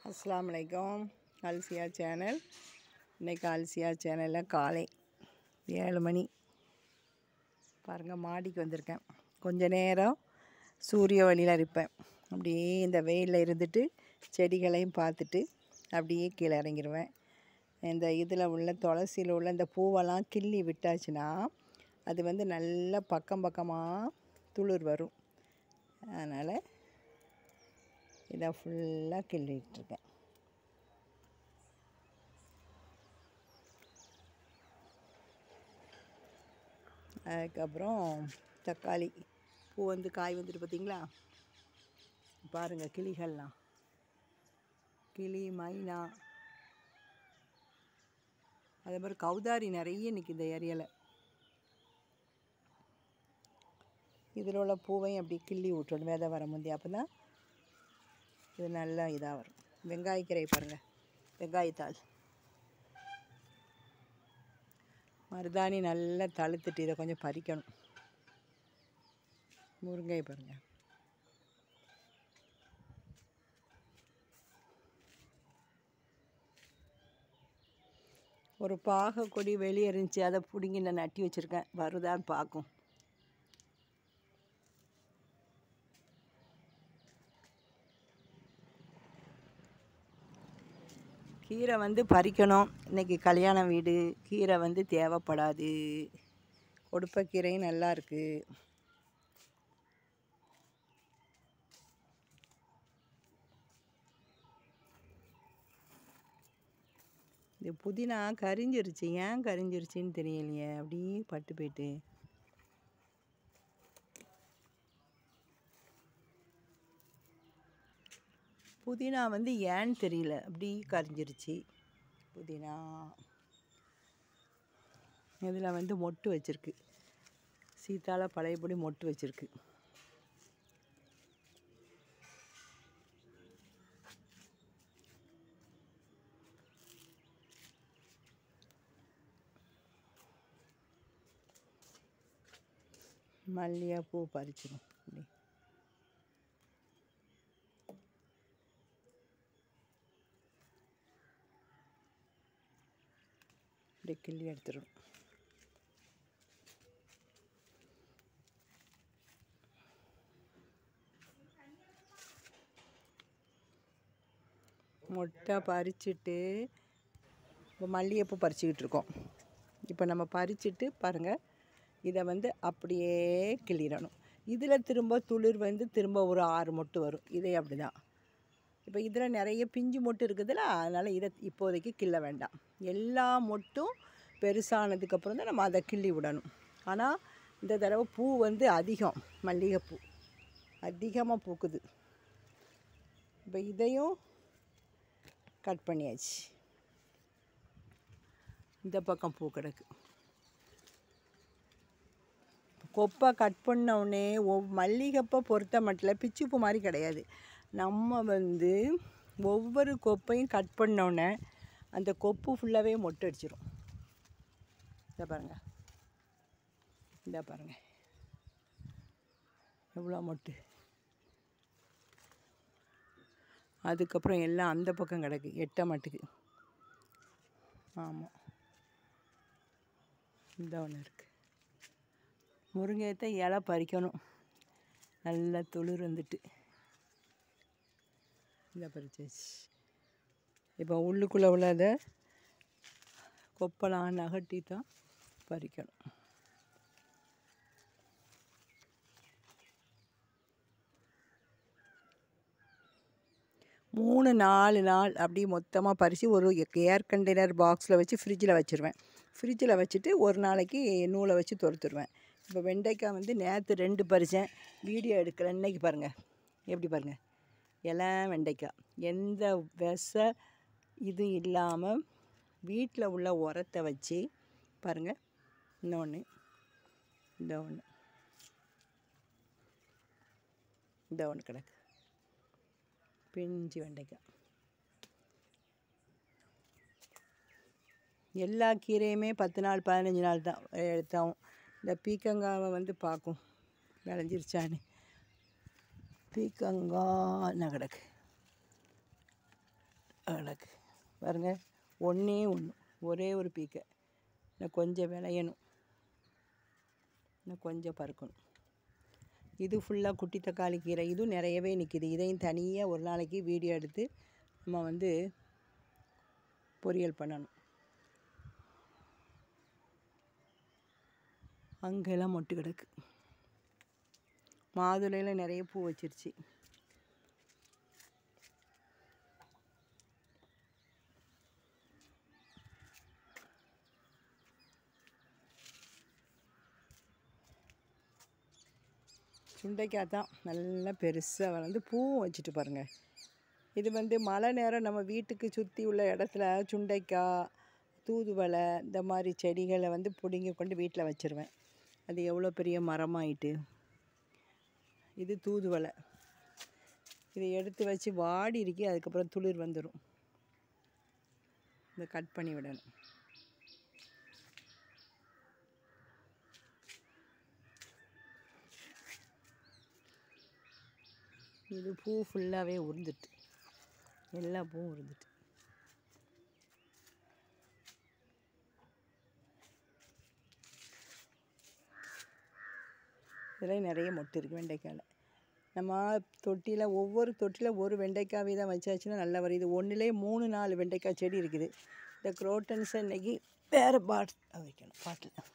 அஸ்ஸலாமு அலைக்கும். அல்சியா சேனல். இன்றைக்கி அல்சியா சேனலில் காலை 7 மணி பாருங்கள், மாடிக்கு வந்திருக்கேன். கொஞ்ச நேரம் சூரிய ஒளியில் இருப்பேன். அப்படியே இந்த வெயிலில் இருந்துட்டு செடிகளையும் பார்த்துட்டு அப்படியே கீழே இறங்கிடுவேன். இந்த இதில் உள்ள துளசியில் உள்ள இந்த பூவெல்லாம் கிள்ளி விட்டாச்சுன்னா அது நல்லா பக்கம் பக்கமாக துளிர் வரும். அதனால் இதை ஃபுல்லாக கிள்ளிகிட்ருக்கேன். அதுக்கப்புறம் தக்காளி பூ காய் வந்துட்டு பார்த்திங்களா, பாருங்கள். கிளிகள்லாம், கிளி, மைனா, அதே மாதிரி கௌதாரி நிறைய நிற்கி இந்த ஏரியாவில். இதில் உள்ள பூவையும் அப்படி கிள்ளி விட்டுறணும் விதை வர முந்தைய. அப்போ தான் இது நல்லா இதாக வரும். வெங்காயக்கீரை பாருங்கள், வெங்காயத்தாள், மருதாணி நல்லா தழுத்துட்டு இதை கொஞ்சம் பறிக்கணும். முருங்கை பாருங்கள். ஒரு பாகை கொடி வெளியே இருந்துச்சு, அதை பிடுங்கி நான் நட்டி வச்சுருக்கேன். வருதான்னு பார்க்கும். கீரை பறிக்கணும். இன்றைக்கி கல்யாண வீடு, கீரை தேவைப்படாது. கொடுப்ப கீரையும் நல்லா இருக்குது. இது புதினா கரிஞ்சிருச்சு. ஏன் கரிஞ்சிருச்சின்னு தெரியலையே, அப்படியே பட்டு போயிட்டு. புதினா ஏன்னு தெரியல, அப்படி கரிஞ்சிருச்சு புதினா. இதில் மொட்டு வச்சுருக்கு. சீத்தால பழையபடி மொட்டு வச்சுருக்கு. மல்லிகைப்பூ பறிச்சிடும். அப்படி இப்படி கிள்ளி எடுத்துடும். மொட்டை பறிச்சுட்டு இப்போ மல்லிகைப்பூ பறிச்சுக்கிட்டு இருக்கோம். இப்போ நம்ம பறிச்சுட்டு பாருங்கள், இதை அப்படியே கிள்ளிடணும். இதில் திரும்ப துளிர் திரும்ப ஒரு 6 மொட்டு வரும். இதே அப்படி தான். இப்போ இதில் நிறைய பிஞ்சு மொட்டு இருக்குதுல்ல, அதனால் இதை இப்போதைக்கு கிள்ள வேண்டாம். எல்லா மொட்டும் பெருசானதுக்கப்புறம் தான் நம்ம அதை கிள்ளி விடணும். ஆனால் இந்த தடவை பூ அதிகம், மல்லிகைப்பூ அதிகமாக பூக்குது. இப்போ இதையும் கட் பண்ணியாச்சு. இந்த பக்கம் பூ கிடக்கு. கொப்பை கட் பண்ணவுடனே மல்லிகைப்பூ பொறுத்த மட்டும் பிச்சுப்பூ மாதிரி கிடையாது. நம்ம ஒவ்வொரு கொப்பையும் கட் பண்ணோடனே அந்த கொப்பு ஃபுல்லாகவே மொட்டை அடிச்சிடும். இதை பாருங்கள், இதை பாருங்கள், எவ்வளோ மொட்டு. அதுக்கப்புறம் எல்லாம் அந்த பக்கம் கிடக்கு, எட்ட மாட்டுக்கு. ஆமாம், இந்த ஒன்று இருக்குது. முருங்கையத்தை இலை பறிக்கணும். நல்லா துளிர் இந்த பறிச்சாச்சு. இப்போ உள்ளுக்குள்ளே உள்ளதை கொப்பெல்லாம் நகட்டி தான் பறிக்கணும். மூணு 4 நாள் அப்படி மொத்தமாக பறித்து ஒரு ஏர் கண்டெய்னர் பாக்ஸில் வச்சு ஃப்ரிட்ஜில் வச்சுருவேன். ஃப்ரிட்ஜில் வச்சுட்டு ஒரு நாளைக்கு நூலை வச்சு துரத்துடுவேன். இப்போ வெண்டைக்காய் நேற்று 2 பறித்தேன், வீடியோ எடுக்கலை. இன்றைக்கி பாருங்கள் எப்படி பாருங்கள், எல்லாம் வெண்டைக்காய். எந்த விஷ இது இல்லாமல் வீட்டில் உள்ள உரத்தை வச்சு பாருங்கள். இன்னொன்று, இந்த ஒன்று, இந்த ஒன்று கிடக்கு பிஞ்சு வெண்டைக்காய். எல்லா கீரையுமே 10 நாள் 15 நாள் தான் எடுத்தாகும். இந்த பீக்கங்காவை பார்க்கும் விளைஞ்சிருச்சான்னு. பீக்கங்காய் என்ன கிடக்கு. அழகு பாருங்க, ஒன்றே ஒன்று, ஒரே ஒரு பீக்கை. இன்னும் கொஞ்சம் விளையணும், இன்னும் கொஞ்சம் பறக்கணும். இது ஃபுல்லாக குட்டி தக்காளி கீரை. இதுவும் நிறையவே நிற்கிது. இதையும் தனியாக ஒரு நாளைக்கு வீடியோ எடுத்து நம்ம வந்து பொரியல் பண்ணணும். அங்கெல்லாம் மொட்டு கிடக்கு. மாதுளையில் நிறைய பூ வச்சிருச்சு. சுண்டைக்காய் தான் நல்லா பெருசாக வளர்ந்து பூவும் வச்சுட்டு பாருங்கள். இது வந்து மழை நேரம் நம்ம வீட்டுக்கு சுற்றி உள்ள இடத்துல சுண்டைக்காய், தூதுவளை இந்த மாதிரி செடிகளை வந்து பிடுங்கி கொண்டு வீட்டில் வச்சுருவேன். அது எவ்வளோ பெரிய மரமாயிட்டு. இது தூதுவளை. இதை எடுத்து வச்சு வாடி இருக்கி, அதுக்கப்புறம் துளிர் வந்துடும். இதை கட் பண்ணி விடணும். இது பூ ஃபுல்லாகவே உருந்துட்டு, எல்லா பூவும் உருந்துட்டு. இதில் நிறைய மொட்டு இருக்குது வெண்டைக்காயில். நம்ம தொட்டியில் ஒவ்வொரு தொட்டியில் ஒரு வெண்டைக்காய் தான் வச்சாச்சுன்னா நல்லா வரும். இது ஒன்றுலேயே 3-4 வெண்டைக்காய் செடி இருக்குது. இந்த குரோட்டன்ஸை இன்றைக்கி வேறு பாட்டில் வைக்கணும். பாட்டில்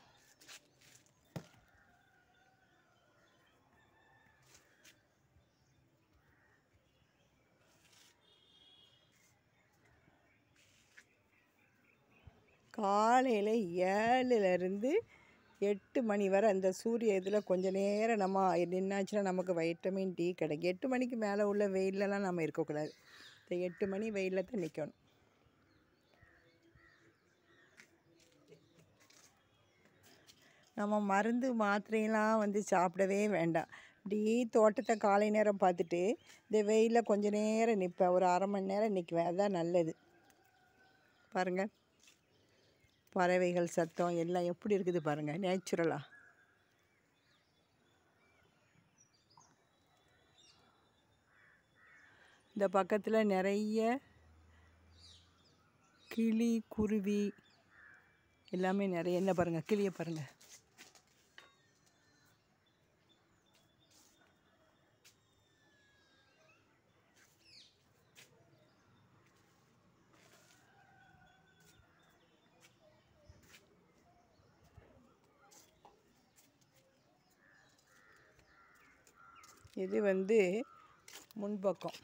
காலையில் 7லேருந்து 8 மணி வரை அந்த சூரிய இதில் கொஞ்சம் நேரம் நம்ம நின்னாச்சுன்னா நமக்கு வைட்டமின் டி கிடைக்கும். 8 மணிக்கு மேலே உள்ள வெயிலெலாம் நம்ம இருக்கக்கூடாது. இந்த 8 மணி வெயிலில் தான் நிற்கணும். நம்ம மருந்து மாத்திரையெல்லாம் வந்து சாப்பிடவே வேண்டாம். இப்படி தோட்டத்தை காலை நேரம் பார்த்துட்டு இந்த வெயிலில் கொஞ்சம் நேரம் நிற்பேன். ஒரு அரை மணி நேரம் நிற்குவேன். அதுதான் நல்லது. பாருங்கள், பறவைகள் சத்தம் எல்லாம் எப்படி இருக்குது பாருங்கள், நேச்சுரலாக. இந்த பக்கத்தில் நிறைய கிளி, குருவி எல்லாமே நிறைய. என்ன பாருங்கள், கிளியை பாருங்கள். இது வந்து முன்பக்கம்.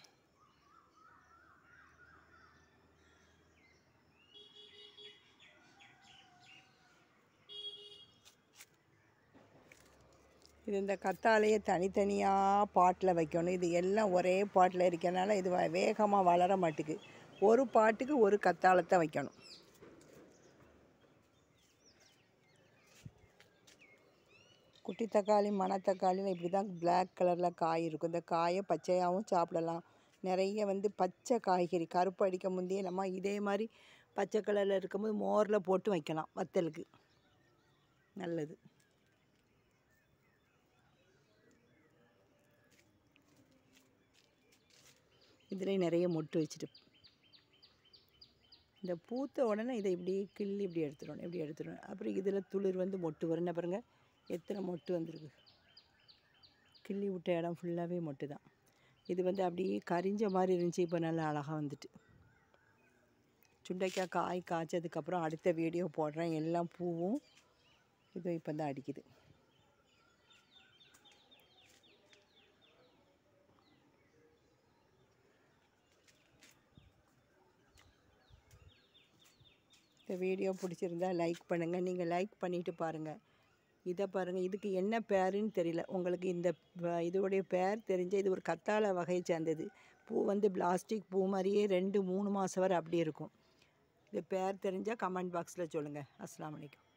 இது இந்த கத்தாழையை தனித்தனியாக பாட்டில் வைக்கணும். இது எல்லாம் ஒரே பாட்டில் இருக்கனால இது வேகமாக வளர மாட்டுக்கு. ஒரு பாட்டுக்கு ஒரு கத்தாழத்தை வைக்கணும். குட்டி தக்காளி, மணத்தக்காளின்னு இப்படி தான் பிளாக் கலரில் காய் இருக்கும். இந்த காயை பச்சையாகவும் சாப்பிடலாம். நிறைய வந்து பச்சை காய்கறி கருப்பு அடிக்க முந்தையே நம்ம இதே மாதிரி பச்சை கலரில் இருக்கும்போது மோரில் போட்டு வைக்கலாம், வத்தலுக்கு நல்லது. இதில் நிறைய மொட்டு வச்சுட்டு இந்த பூத்த உடனே இதை இப்படி கிள்ளி இப்படி எடுத்துடணும். அப்புறம் இதில் துளிர் வந்து மொட்டு வரும். என்ன பாருங்கள், எத்தனை மொட்டு வந்திருக்கு. கிள்ளி விட்ட இடம் ஃபுல்லாகவே மொட்டு தான். இது வந்து அப்படியே கரிஞ்ச மாதிரி இருந்துச்சு, இப்போ நல்லா அழகாக வந்துட்டு. சுண்டைக்காய் காய் காய்ச்சதுக்கப்புறம் அடுத்த வீடியோ போடுறேன். எல்லாம் பூவும் இது இப்போ தான் அடிக்குது. இந்த வீடியோ பிடிச்சிருந்தா லைக் பண்ணுங்கள். நீங்கள் லைக் பண்ணிவிட்டு பாருங்கள். இதை பாருங்கள், இதுக்கு என்ன பேருன்னு தெரியல. உங்களுக்கு இந்த இதோடைய பேர் தெரிஞ்ச, இது ஒரு கத்தாழை வகையை சேர்ந்தது. பூ வந்து பிளாஸ்டிக் பூ மாதிரியே 2-3 மாதம் வரை அப்படி இருக்கும். இது பேர் தெரிஞ்சால் கமெண்ட் பாக்ஸில் சொல்லுங்கள். அஸ்ஸலாமு அலைக்கும்.